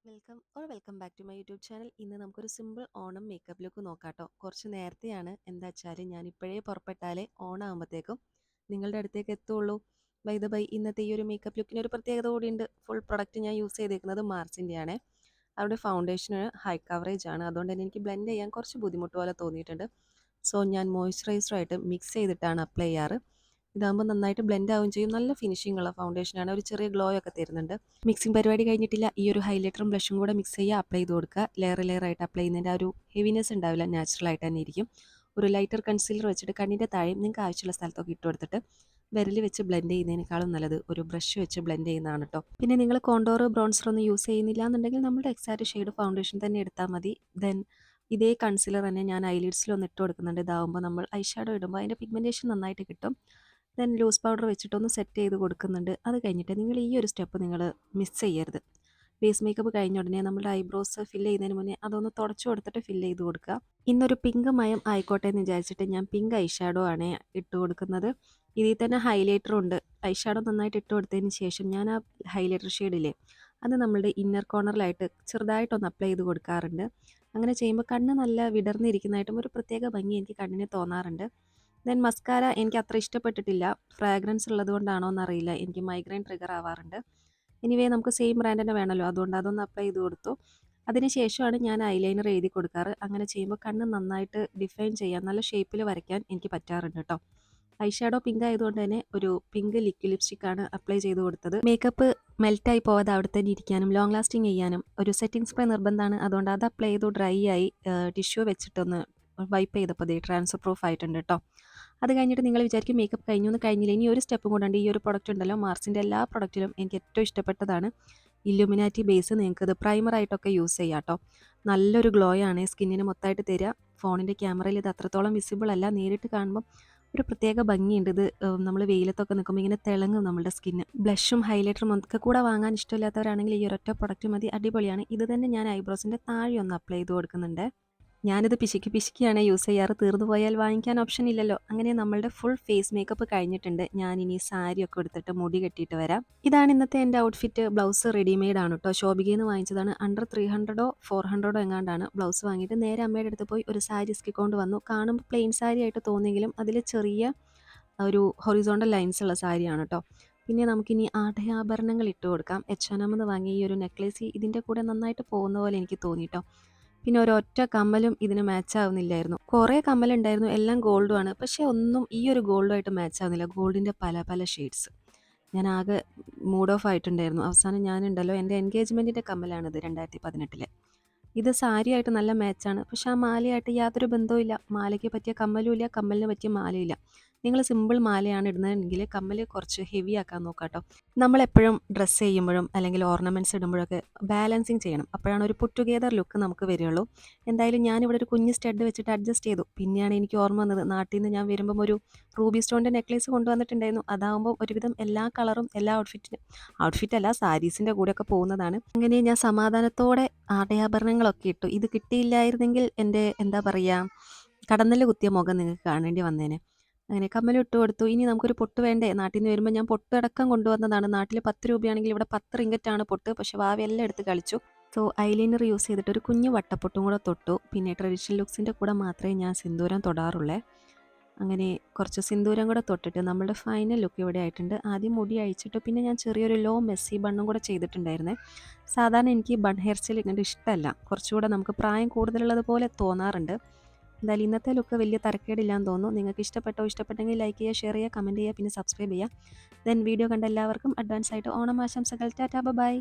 Welcome back to my YouTube channel. ഇന്ന് നമുക്കൊരു simple Onam makeup look നോക്കാട്ടോ. കുറച്ച് നേരത്തെയാണ്, എന്താ വെച്ചാൽ ഞാൻ ഇപ്പോഴേ പുറപ്പെട്ടാലേ ഓണം ആകുമ്പോഴത്തേക്കും നിങ്ങളുടെ അടുത്തേക്ക് എത്തുള്ളൂ. ബൈ ഇന്നത്തെ ഈ ഒരു മേക്കപ്പ് ലുക്കിന് ഒരു പ്രത്യേകത കൂടിയുണ്ട്. ഫുൾ പ്രൊഡക്റ്റ് ഞാൻ യൂസ് ചെയ്തേക്കുന്നത് മാർസിൻ്റെ ആണ്. അവരുടെ ഫൗണ്ടേഷന് ഹൈ കവറേജ് ആണ്, അതുകൊണ്ട് തന്നെ എനിക്ക് ബ്ലെൻഡ് ചെയ്യാൻ കുറച്ച് ബുദ്ധിമുട്ട് പോലെ തോന്നിയിട്ടുണ്ട്. സോ ഞാൻ മോയ്സ്ചറൈസറായിട്ട് മിക്സ് ചെയ്തിട്ടാണ് അപ്ലൈ ചെയ്യാറ്. ഇതാകുമ്പോൾ നന്നായിട്ട് ബ്ലെൻഡ് ആവുകയും ചെയ്യും. നല്ല ഫിനിഷിംഗ് ഉള്ള ഫൗണ്ടേഷനാണ്, ഒരു ചെറിയ ഗ്ലോ ഒക്കെ തരുന്നുണ്ട്. മിക്സിംഗ് പരിപാടി കഴിഞ്ഞിട്ടില്ല. ഈ ഒരു ഹൈലൈറ്ററും ബ്ലഷും കൂടെ മിക്സ് ചെയ്യുക, അപ്ലൈ ചെയ്ത് കൊടുക്കുക. ലെയർ ആയിട്ട് അപ്ലൈ ചെയ്യുന്നതിൻ്റെ ആ ഒരു ഹെവിനെസ് ഉണ്ടാവില്ല, നാച്ചുറൽ ആയിട്ട് തന്നെ ഇരിക്കും. ഒരു ലൈറ്റർ കൺസീലർ വെച്ചിട്ട് കണ്ണിൻ്റെ താഴെയും നിങ്ങൾക്ക് ആവശ്യമുള്ള സ്ഥലത്തൊക്കെ ഇട്ട് കൊടുത്തിട്ട് വിരൽ വെച്ച് ബ്ലെൻഡ് ചെയ്യുന്നതിനേക്കാളും നല്ലത് ഒരു ബ്രഷ് വെച്ച് ബ്ലെൻഡ് ചെയ്യുന്നതാണ് കേട്ടോ. പിന്നെ നിങ്ങൾ കോണ്ടോർ ബ്രോൺസർ ഒന്നും യൂസ് ചെയ്യുന്നില്ല എന്നുണ്ടെങ്കിൽ നമ്മുടെ എക്സാക്റ്റ് ഷെയ്ഡ് ഫൗണ്ടേഷൻ തന്നെ എടുത്താൽ മതി. ദെൻ ഇതേ കൺസീലർ തന്നെ ഞാൻ ഐലിഡ്സിലൊന്ന് ഇട്ട് കൊടുക്കുന്നുണ്ട്. ഇതാവുമ്പോൾ നമ്മൾ ഐ ഷാഡോ ഇടുമ്പോൾ അതിൻ്റെ പിഗ്മെൻറ്റേഷൻ നന്നായിട്ട് കിട്ടും. ദെൻ ലൂസ് പൗഡർ വെച്ചിട്ടൊന്ന് സെറ്റ് ചെയ്ത് കൊടുക്കുന്നുണ്ട്. അത് കഴിഞ്ഞിട്ട് നിങ്ങൾ ഈ ഒരു സ്റ്റെപ്പ് നിങ്ങൾ മിസ് ചെയ്യരുത്. ബേസ് മേക്കപ്പ് കഴിഞ്ഞ ഉടനെ നമ്മുടെ ഐബ്രോസ് ഫില്ല് ചെയ്യുന്നതിന് മുന്നേ അതൊന്ന് തുടച്ചു കൊടുത്തിട്ട് ഫില്ല് ചെയ്ത് കൊടുക്കുക. ഇന്നൊരു പിങ്ക് മയം ആയിക്കോട്ടെ എന്ന് വിചാരിച്ചിട്ട് ഞാൻ പിങ്ക് ഐ ഷാഡോ ആണ് ഇട്ട് കൊടുക്കുന്നത്. ഇതിൽ തന്നെ ഹൈലൈറ്ററും ഉണ്ട്. ഐ ഷാഡോ നന്നായിട്ട് ഇട്ട് കൊടുത്തതിന് ശേഷം ഞാൻ ആ ഹൈലൈറ്റർ ഷെയ്ഡില്ലേ, അത് നമ്മളുടെ ഇന്നർ കോർണറിലായിട്ട് ചെറുതായിട്ടൊന്ന് അപ്ലൈ ചെയ്ത് കൊടുക്കാറുണ്ട്. അങ്ങനെ ചെയ്യുമ്പോൾ കണ്ണ് നല്ല വിടർന്നിരിക്കുന്നതായിട്ടും ഒരു പ്രത്യേക ഭംഗി എനിക്ക് കണ്ണിന് തോന്നാറുണ്ട്. ദെൻ മസ്കാര എനിക്ക് അത്ര ഇഷ്ടപ്പെട്ടിട്ടില്ല. ഫ്രാഗ്രൻസ് ഉള്ളത് കൊണ്ടാണോ എന്നറിയില്ല, എനിക്ക് മൈഗ്രെയിൻ ട്രിഗർ ആവാറുണ്ട്. എനിവേ നമുക്ക് സെയിം ബ്രാൻഡ് തന്നെ വേണമല്ലോ, അതുകൊണ്ട് അതൊന്ന് അപ്ലൈ ചെയ്ത് കൊടുത്തു. അതിനുശേഷമാണ് ഞാൻ ഐലൈനർ എഴുതി കൊടുക്കാറ്. അങ്ങനെ ചെയ്യുമ്പോൾ കണ്ണ് നന്നായിട്ട് ഡിഫൈൻ ചെയ്യാൻ, നല്ല ഷേപ്പിൽ വരയ്ക്കാൻ എനിക്ക് പറ്റാറുണ്ട് കേട്ടോ. ഐ ഷാഡോ പിങ്ക് ആയതുകൊണ്ട് തന്നെ ഒരു പിങ്ക് ലിക്വിഡ് ലിപ്സ്റ്റിക്കാണ് അപ്ലൈ ചെയ്ത് കൊടുത്തത്. മേക്കപ്പ് മെൽറ്റായി പോവാതെ അവിടെ തന്നെ ഇരിക്കാനും ലോങ് ലാസ്റ്റിംഗ് ചെയ്യാനും ഒരു സെറ്റിംഗ് സ്പ്രേ നിർബന്ധമാണ്. അതുകൊണ്ട് അത് അപ്ലൈ ചെയ്തു ഡ്രൈ ആയി ടിഷ്യൂ വെച്ചിട്ടൊന്ന് വൈപ്പ് ചെയ്തപ്പോൾ ട്രാൻസ്ഫർ പ്രൂഫ് ആയിട്ടുണ്ട് കേട്ടോ. അത് കഴിഞ്ഞിട്ട് നിങ്ങൾ വിചാരിക്കും മേക്കപ്പ് കഴിഞ്ഞു എന്ന്. കഴിഞ്ഞില്ല, ഇനി ഒരു സ്റ്റെപ്പും കൂടെ ഉണ്ട്. ഈ ഒരു പ്രൊഡക്റ്റ് ഉണ്ടല്ലോ, മാർസിൻ്റെ എല്ലാ പ്രൊഡക്റ്റിലും എനിക്ക് ഏറ്റവും ഇഷ്ടപ്പെട്ടതാണ് ഇല്ലുമിനാറ്റി ബേസ്. നിങ്ങൾക്ക് ഇത് പ്രൈമറായിട്ടൊക്കെ യൂസ് ചെയ്യാം കേട്ടോ. നല്ലൊരു ഗ്ലോ ആണ് സ്കിന്നിന് മൊത്തമായിട്ട് തരിക. ഫോണിൻ്റെ ക്യാമറയിൽ ഇത് അത്രത്തോളം വിസിബിൾ അല്ല, നേരിട്ട് കാണുമ്പോൾ ഒരു പ്രത്യേക ഭംഗിയുണ്ട്. ഇത് നമ്മൾ വെയിലത്തൊക്കെ നിൽക്കുമ്പോൾ ഇങ്ങനെ തിളങ്ങും നമ്മുടെ സ്കിന്ന്. ബ്ലഷും ഹൈലൈറ്ററും ഒക്കെ കൂടെ വാങ്ങാൻ ഇഷ്ടമില്ലാത്തവരാണെങ്കിൽ ഈ ഒരൊറ്റ പ്രൊഡക്റ്റ് മതി, അടിപൊളിയാണ്. ഇത് തന്നെ ഞാൻ ഐബ്രോസിൻ്റെ താഴെ ഒന്ന് അപ്ലൈ ചെയ്ത് കൊടുക്കുന്നുണ്ട്. ഞാനിത് പിശിക്കിയാണ് യൂസ് ചെയ്യാറ്. തീർന്നു പോയാൽ വാങ്ങിക്കാൻ ഓപ്ഷൻ ഇല്ലല്ലോ. അങ്ങനെ നമ്മളുടെ ഫുൾ ഫേസ് മേക്കപ്പ് കഴിഞ്ഞിട്ടുണ്ട്. ഞാനിനി സാരിയൊക്കെ എടുത്തിട്ട് മുടി കെട്ടിയിട്ട് വരാം. ഇതാണ് ഇന്നത്തെ എൻ്റെ ഔട്ട്ഫിറ്റ്. ബ്ലൗസ് റെഡിമെയ്ഡ് ആണ് കേട്ടോ, ശോഭികയിൽ നിന്ന് വാങ്ങിച്ചതാണ്. അണ്ടർ 300 400 എങ്ങാണ്ടാണ് ബ്ലൗസ് വാങ്ങിയിട്ട് നേരെ അമ്മയുടെ അടുത്ത് പോയി ഒരു സാരി ഇസ്കിക്കൊണ്ട് വന്നു. കാണുമ്പോൾ പ്ലെയിൻ സാരി ആയിട്ട് തോന്നിയെങ്കിലും അതിൽ ചെറിയ ഒരു ഹൊറിസോണ്ടൽ ലൈൻസ് ഉള്ള സാരിയാണ് കേട്ടോ. പിന്നെ നമുക്കിനി ആഭരണങ്ങൾ ഇട്ട് കൊടുക്കാം. H&M എന്ന് വാങ്ങിയ ഈ ഒരു നെക്ലേസ് ഇതിൻ്റെ കൂടെ നന്നായിട്ട് പോകുന്ന പോലെ എനിക്ക് തോന്നി കേട്ടോ. പിന്നെ ഒരൊറ്റ കമ്മലും ഇതിന് മാച്ച് ആവുന്നില്ലായിരുന്നു. കുറേ കമ്മലുണ്ടായിരുന്നു, എല്ലാം ഗോൾഡും ആണ്. പക്ഷേ ഒന്നും ഈ ഒരു ഗോൾഡുമായിട്ട് മാച്ച് ആവുന്നില്ല. ഗോൾഡിൻ്റെ പല പല ഷെയ്ഡ്സ്. ഞാൻ ആകെ മൂഡ് ഓഫ് ആയിട്ടുണ്ടായിരുന്നു. അവസാനം ഞാനുണ്ടല്ലോ, എൻ്റെ എൻഗേജ്മെൻറ്റിൻ്റെ കമ്മലാണിത്, 2018. ഇത് സാരിയായിട്ട് നല്ല മാച്ചാണ്. പക്ഷെ ആ മാലയായിട്ട് യാതൊരു ബന്ധവുമില്ല. മാലയ്ക്ക് പറ്റിയ കമ്മലും ഇല്ല, കമ്മലിന് പറ്റിയ മാലയില്ല. നിങ്ങൾ സിമ്പിൾ മാലയാണ് ഇടുന്നതെങ്കിൽ കമ്മൽ കുറച്ച് ഹെവി ആക്കാൻ നോക്കാം കേട്ടോ. നമ്മളെപ്പോഴും ഡ്രസ്സ് ചെയ്യുമ്പോഴും അല്ലെങ്കിൽ ഓർണമെൻറ്റ്സ് ഇടുമ്പോഴൊക്കെ ബാലൻസിങ് ചെയ്യണം. അപ്പോഴാണ് ഒരു പുട്ട് ടുഗെദർ ലുക്ക് നമുക്ക് വരികയുള്ളൂ. എന്തായാലും ഞാനിവിടെ ഒരു കുഞ്ഞ് സ്റ്റഡ് വെച്ചിട്ട് അഡ്ജസ്റ്റ് ചെയ്തു. പിന്നെയാണ് എനിക്ക് ഓർമ്മ വന്നത്, നാട്ടിൽ നിന്ന് ഞാൻ വരുമ്പം ഒരു റൂബി സ്റ്റോണിൻ്റെ നെക്ലേസ് കൊണ്ടുവന്നിട്ടുണ്ടായിരുന്നു. അതാകുമ്പോൾ ഒരുവിധം എല്ലാ കളറും എല്ലാ ഔട്ട്ഫിറ്റല്ല സാരീസിൻ്റെ കൂടെയൊക്കെ പോകുന്നതാണ്. അങ്ങനെ ഞാൻ സമാധാനത്തോടെ ആടയാഭരണങ്ങളൊക്കെ ഇട്ടു. ഇത് കിട്ടിയില്ലായിരുന്നെങ്കിൽ എൻ്റെ എന്താ പറയുക, കടന്നല് കുത്തിയ മുഖം നിങ്ങൾക്ക് കാണേണ്ടി വന്നേനെ. അങ്ങനെ കമ്മലിട്ട് കൊടുത്തു. ഇനി നമുക്കൊരു പൊട്ട് വേണ്ടേ. നാട്ടിൽ നിന്ന് വരുമ്പോൾ ഞാൻ പൊട്ടടക്കം കൊണ്ടുവന്നതാണ്. നാട്ടിൽ 10 രൂപയാണെങ്കിൽ ഇവിടെ 10 റിങ്കറ്റാണ് പൊട്ട്. പക്ഷേ വാവയെല്ലാം എടുത്ത് കളിച്ചു. സോ ഐലൈനർ യൂസ് ചെയ്തിട്ട് ഒരു കുഞ്ഞു വട്ടപ്പൊട്ടും കൂടെ തൊട്ടു. പിന്നെ ട്രഡീഷണൽ ലുക്സിൻ്റെ കൂടെ മാത്രമേ ഞാൻ സിന്ദൂരം തൊടാറുള്ളേ. അങ്ങനെ കുറച്ച് സിന്ദൂരം കൂടെ തൊട്ടിട്ട് നമ്മുടെ ഫൈനൽ ലുക്ക് ഇവിടെ ആയിട്ടുണ്ട്. ആദ്യം മുടി അഴിച്ചിട്ട് പിന്നെ ഞാൻ ചെറിയൊരു ലോ മെസ്സി ബണ്ണും കൂടെ ചെയ്തിട്ടുണ്ടായിരുന്നേ. സാധാരണ എനിക്ക് ബൺ ഹെയർ സ്റ്റൈൽ ഇങ്ങോട്ട് ഇഷ്ടമല്ല, കുറച്ചുകൂടെ നമുക്ക് പ്രായം കൂടുതലുള്ളത് പോലെ തോന്നാറുണ്ട്. എന്തായാലും ഇന്നത്തെ ലുക്ക് വലിയ തരക്കേടില്ലാന്ന് തോന്നുന്നു. നിങ്ങൾക്ക് ഇഷ്ടപ്പെട്ടെങ്കിൽ ലൈക്ക് ചെയ്യുക, ഷെയർ ചെയ്യുക, കമൻറ്റ് ചെയ്യുക, പിന്നെ സബ്സ്ക്രൈബ് ചെയ്യുക. ദെൻ വീഡിയോ കണ്ട എല്ലാവർക്കും അഡ്വാൻസ് ആയിട്ട് ഓണം ആശംസകൾ. Tata bye.